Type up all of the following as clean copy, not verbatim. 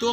2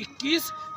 21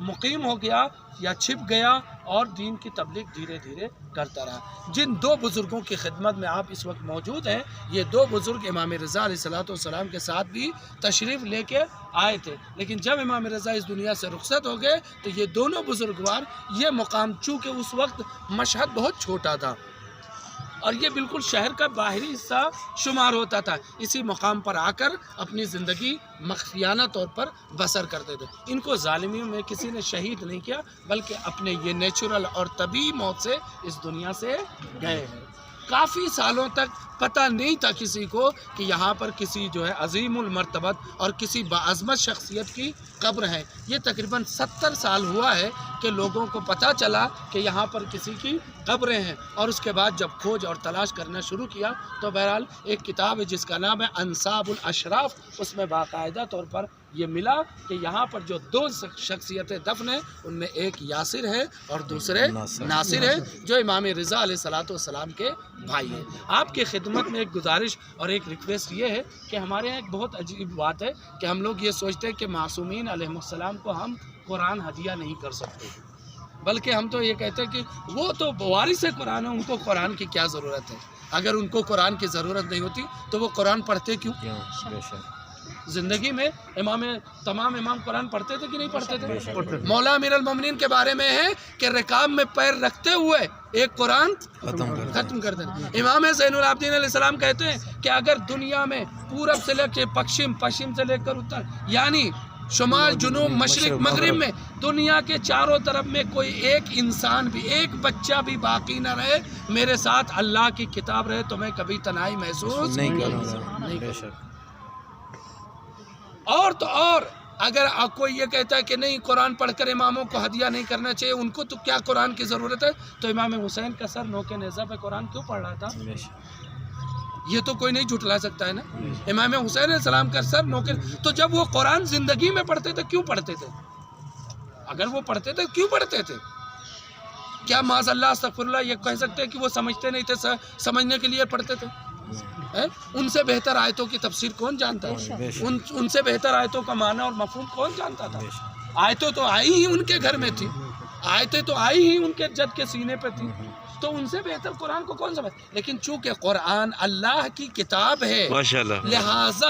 مقیم ہو گیا یا چھپ گیا اور دین کی تبلیغ دھیرے دھیرے کرتا رہا۔ جن دو بزرگوں کی خدمت میں آپ اس وقت موجود ہیں، یہ دو بزرگ امام رضا علیہ السلام کے ساتھ بھی تشریف لے کے آئے تھے، لیکن جب امام رضا اس دنیا سے رخصت ہو گئے تو یہ دونوں بزرگوار یہ مقام، چونکہ اس وقت مشہد بہت چھوٹا تھا اور یہ بالکل شہر کا باہری حصہ شمار ہوتا تھا، اسی مقام پر آ کر اپنی زندگی مخفیانہ طور پر بسر کرتے تھے۔ ان کو ظالمیوں میں کسی نے شہید نہیں کیا، بلکہ اپنے یہ نیچرل اور طبیعی موت سے اس دنیا سے گئے ہیں۔ کافی سالوں تک پتہ نہیں تھا کسی کو کہ یہاں پر کسی جو ہے عظیم المرتبت اور کسی باعظمت شخصیت کی قبر ہے۔ یہ تقریباً 70 سال ہوا ہے کہ لوگوں کو پتہ چلا کہ یہاں پر کسی کی قبریں ہیں، اور اس کے بعد جب کھوج اور تلاش کرنا شروع کیا تو بہرحال ایک کتاب ہے جس کا نام ہے انساب الاشراف، اس میں باقاعدہ طور پر یہ ملا کہ یہاں پر جو دو شخصیتیں دفن ہیں ان میں ایک یاسر ہے اور دوسرے ناصر ہے، جو امام رضا علیہ السلام کے بھائی ہیں۔ آپ کی خدمت میں ایک گزارش اور ایک ریکویسٹ یہ ہے کہ ہمارے یہاں ایک بہت عجیب بات ہے کہ ہم لوگ یہ سوچتے ہیں کہ معصومین علیہ السلام کو ہم قرآن ہدیہ نہیں کر سکتے، بلکہ ہم تو یہ کہتے ہیں کہ وہ تو وارث قرآن ہے، ان کو قرآن کی کیا ضرورت ہے؟ اگر ان کو قرآن کی ضرورت نہیں ہوتی تو وہ قرآن پڑھتے کیوں؟ زندگی میں تمام امام قرآن پڑھتے تھے کہ نہیں پڑھتے تھے؟ مولا امیر المومنین کے بارے میں ہے کہ رکاب میں پیر رکھتے ہوئے ایک قرآن ختم کر دیتے۔ امام زین العابدین علیہ السلام کہتے ہیں کہ اگر دنیا میں پورب سے لے کے پشچم سے لے کر اتر، یعنی شمال جنوب مشرق مغرب میں دنیا کے چاروں طرف میں کوئی ایک انسان بھی، ایک بچہ بھی باقی نہ رہے، میرے ساتھ اللہ کی کتاب رہے تو میں کبھی تنہائی محسوس نہیں کروں۔ اور تو اور اگر کوئی یہ کہتا ہے کہ نہیں قرآن پڑھ کر اماموں کو ہدیہ نہیں کرنا چاہیے، ان کو تو کیا قرآن کی ضرورت ہے، تو امام حسین کا سر نوکے نیزہ پہ قرآن کیوں پڑھ رہا تھا؟ یہ تو کوئی نہیں جھٹلا سکتا ہے نا۔ امام حسین علیہ السلام کا سر نوکے، تو جب وہ قرآن زندگی میں پڑھتے تھے کیوں پڑھتے تھے؟ اگر وہ پڑھتے تھے کیوں پڑھتے تھے؟ کیا معاذ اللہ استغفر اللہ یہ کہہ سکتے ہیں کہ وہ سمجھتے نہیں تھے، سمجھنے کے لیے پڑھتے تھے؟ ان سے بہتر آیتوں کی تفسیر کون جانتا ہے؟ ان سے بہتر آیتوں کا معنی اور مفہوم کون جانتا تھا؟ آیتیں تو آئی ہی ان کے گھر میں تھی، آیتیں تو آئی ہی ان کے جد کے سینے پہ تھی، تو ان سے بہتر قرآن کو کون سمجھ؟ لیکن چونکہ قرآن اللہ کی کتاب ہے،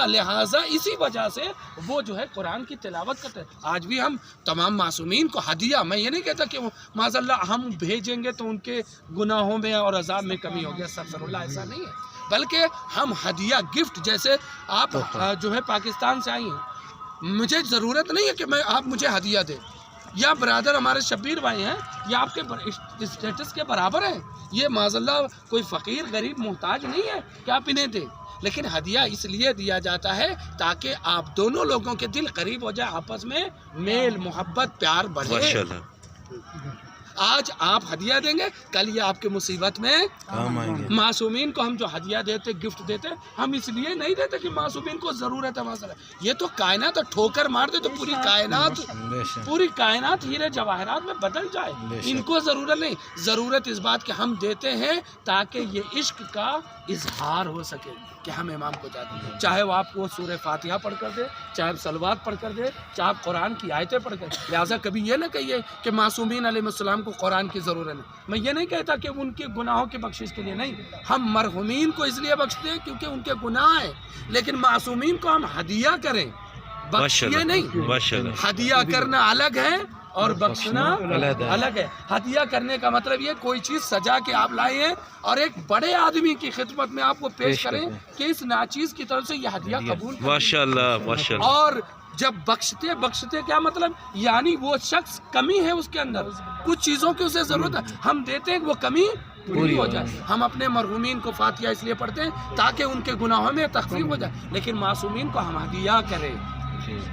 لہٰذا اسی وجہ سے وہ جو ہے قرآن کی تلاوت کرتے ہیں۔ آج بھی ہم تمام معصومین کو ہدیہ، میں یہ نہیں کہتا کہ معاذ اللہ ہم بھیجیں گے تو ان کے گناہوں میں اور عذاب میں کمی ہوگی، استغفر اللہ، ایسا نہیں ہے، بلکہ ہم ہدیہ گفٹ، جیسے آپ جو ہے پاکستان سے آئی ہیں، مجھے ضرورت نہیں ہے کہ آپ مجھے ہدیہ دیں، یا برادر ہمارے شبیر بھائی ہیں یا آپ کے اسٹیٹس کے برابر ہیں، یہ معاذ اللہ کوئی فقیر غریب محتاج نہیں ہے کہ آپ انہیں دیں، لیکن ہدیہ اس لیے دیا جاتا ہے تاکہ آپ دونوں لوگوں کے دل قریب ہو جائے، آپس میں میل محبت پیار بڑھے۔ آج آپ ہدیہ دیں گے، کل یہ آپ کے مصیبت میں معصومین کو ہم جو ہدیہ دیتے گفٹ دیتے ہم اس لیے نہیں دیتے کہ معصومین کو ضرورت ہے، مثلا یہ تو کائنات ٹھوکر مار دے تو پوری کائنات ہیرے جواہرات میں بدل جائے، ان کو ضرورت نہیں، ضرورت اس بات کہ ہم دیتے ہیں تاکہ یہ عشق کا اظہار ہو سکے کہ ہم امام کو جاتے ہیں، چاہے وہ آپ کو سورہ فاتحہ پڑھ کر دے، چاہے آپ صلوات پڑھ کر دے، چاہے آپ قرآن کی آیتیں پڑھ کر، لہٰذا کبھی یہ نہ کہیے کہ معصومین علیہ السلام کو قرآن کی ضرورت نہیں۔ میں یہ نہیں کہتا کہ ان کے گناہوں کی بخشش کے لیے نہیں، ہم مرحومین کو اس لیے بخشتے ہیں کیونکہ ان کے گناہ ہیں، لیکن معصومین کو ہم ہدیہ کریں، بخشیے نہیں۔ ہدیہ کرنا الگ ہے اور بخشنا الگ ہے۔ ہدیہ کرنے کا مطلب یہ کوئی چیز سجا کے آپ لائے ہیں اور ایک بڑے آدمی کی خدمت میں آپ کو پیش کریں کہ اس ناچیز کی طرف سے یہ ہدیہ قبول کریں، اور جب بخشتے کیا مطلب، یعنی وہ شخص کمی ہے اس کے اندر، کچھ چیزوں کی اسے ضرورت ہے، ہم دیتے ہیں وہ کمی پوری ہو جائے۔ ہم اپنے مرحومین کو فاتحہ اس لیے پڑھتے ہیں تاکہ ان کے گناہوں میں تخفیف ہو جائے، لیکن معصومین کو ہم ہدیہ کریں۔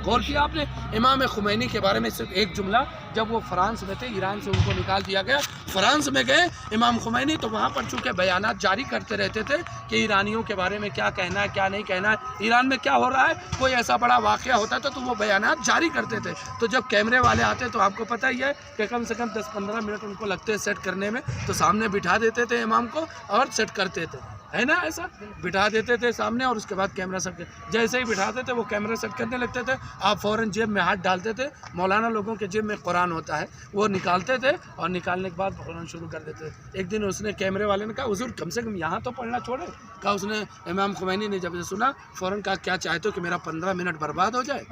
غور کیا آپ نے امام خمینی کے بارے میں صرف ایک جملہ، جب وہ فرانس میں تھے، ایران سے ان کو نکال دیا گیا، فرانس میں گئے امام خمینی، تو وہاں پر چونکہ بیانات جاری کرتے رہتے تھے کہ ایرانیوں کے بارے میں کیا کہنا ہے کیا نہیں کہنا ہے، ایران میں کیا ہو رہا ہے، کوئی ایسا بڑا واقعہ ہوتا تھا تو وہ بیانات جاری کرتے تھے، تو جب کیمرے والے آتے تو آپ کو پتہ ہی ہے کہ کم سے کم 10-15 منٹ ان کو لگتے سیٹ کرنے میں، تو سامنے بٹھا دیتے تھے امام کو اور سیٹ کرتے تھے۔ ہے نا ایسا بٹھا دیتے تھے سامنے اور اس کے بعد کیمرہ سیٹ جیسے ہی بٹھاتے تھے وہ کیمرہ سیٹ کرنے لگتے تھے آپ فوراً جیب میں ہاتھ ڈالتے تھے مولانا لوگوں کے جیب میں قرآن ہوتا ہے وہ نکالتے تھے اور نکالنے کے بعد قرآن شروع کر دیتے تھے ایک دن اس نے کیمرے والے نے کہا حضور کم سے کم یہاں تو پڑھنا چھوڑے کہا اس نے امام خمینی نے جب سنا فوراً کہا کیا چاہتے ہو کہ میرا 15 منٹ برباد ہو جائے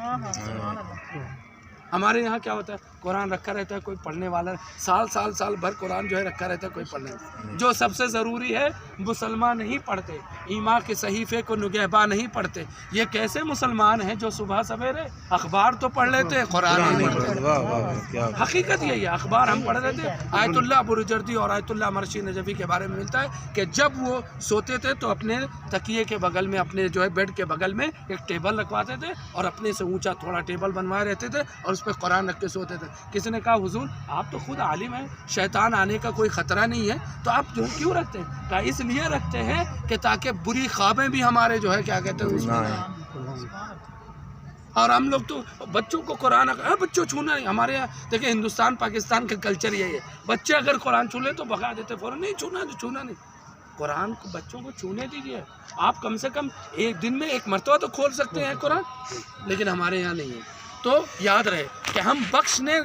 ہمارے یہاں کیا ہوتا ہے قرآن رکھا رہتا ہے کوئی پڑھنے والا سال بھر قرآن جو ہے رکھا رہتا ہے کوئی پڑھنے والا جو سب سے ضروری ہے مسلمان نہیں پڑھتے ایمان کے صحیفے کو نگہباں نہیں پڑھتے یہ کیسے مسلمان ہیں جو صبح سویرے اخبار تو پڑھ لیتے ہیں قرآن نہیں پڑھتے حقیقت یہی ہے اخبار ہم پڑھ رہے تھے آیت اللہ بروجردی اور آیت اللہ مرشی نجفی کے بارے میں ملتا ہے کہ جب وہ سوتے تھے تو اپنے تکیے کے بغل میں اپنے جو ہے بیڈ کے بغل میں ایک ٹیبل رکھواتے تھے اور اپنے سے اونچا تھوڑا ٹیبل بنوائے رہتے تھے اور اس پہ قرآن رکھ کے سوتے تھے کسی نے کہا حضور آپ تو خود عالم ہیں شیطان آنے کا کوئی خطرہ نہیں ہے تو آپ جو کیوں رکھتے ہیں کہا اس لیے رکھتے ہیں کہ تاکہ بری خوابیں بھی ہمارے جو ہے کیا کہتے ہیں اس میں اور ہم لوگ تو بچوں کو قرآن بچوں چھونا نہیں ہمارے یہاں دیکھیں ہندوستان پاکستان کا کلچر یہی ہے بچے اگر قرآن چھو لے تو بھگا دیتے فوراً نہیں چھونا نہیں قرآن کو بچوں کو چھونے دیجیے آپ کم سے کم ایک دن میں ایک مرتبہ تو کھول سکتے ہیں قرآن لیکن ہمارے یہاں نہیں ہے تو یاد رہے کہ ہم بخشنے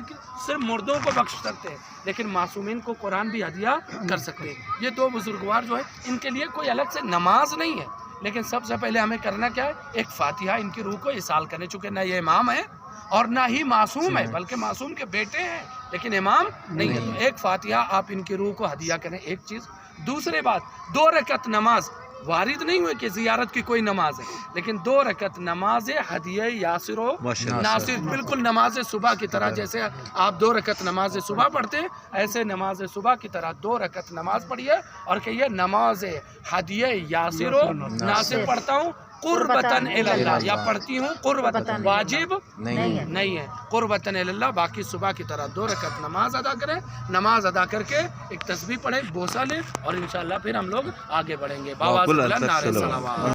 صرف مردوں کو بخش سکتے ہیں لیکن معصومین کو قرآن بھی ہدیہ کر سکتے ہیں یہ دو بزرگوار جو ہے ان کے لیے کوئی الگ سے نماز نہیں ہے لیکن سب سے پہلے ہمیں کرنا کیا ہے ایک فاتحہ ان کی روح کو اصال کرنے چونکہ نہ یہ امام ہے اور نہ ہی معصوم ہے بلکہ معصوم کے بیٹے ہیں لیکن امام نہیں ہے تو ایک فاتحہ آپ ان کی روح کو ہدیہ کریں ایک چیز دوسری بات 2 رکعت نماز وارد نہیں ہوئے کہ زیارت کی کوئی نماز ہے لیکن 2 رکعت نماز ہدیہ یاسر و ناصر بالکل نماز صبح کی طرح جیسے آپ 2 رکعت نماز صبح پڑھتے ہیں ایسے نماز صبح کی طرح 2 رکعت نماز پڑھیے اور کہیے نماز ہدیہ یاسر و ناصر پڑھتا ہوں قربتاً اللہ یا پڑھتی ہوں قربتاً واجب نہیں ہے قربتاً اللہ باقی صبح کی طرح 2 رکعت نماز ادا کریں نماز ادا کر کے ایک تسبیح پڑھیں بوسہ لیں اور انشاءاللہ پھر ہم لوگ آگے بڑھیں گے بابا نعرہ صلوات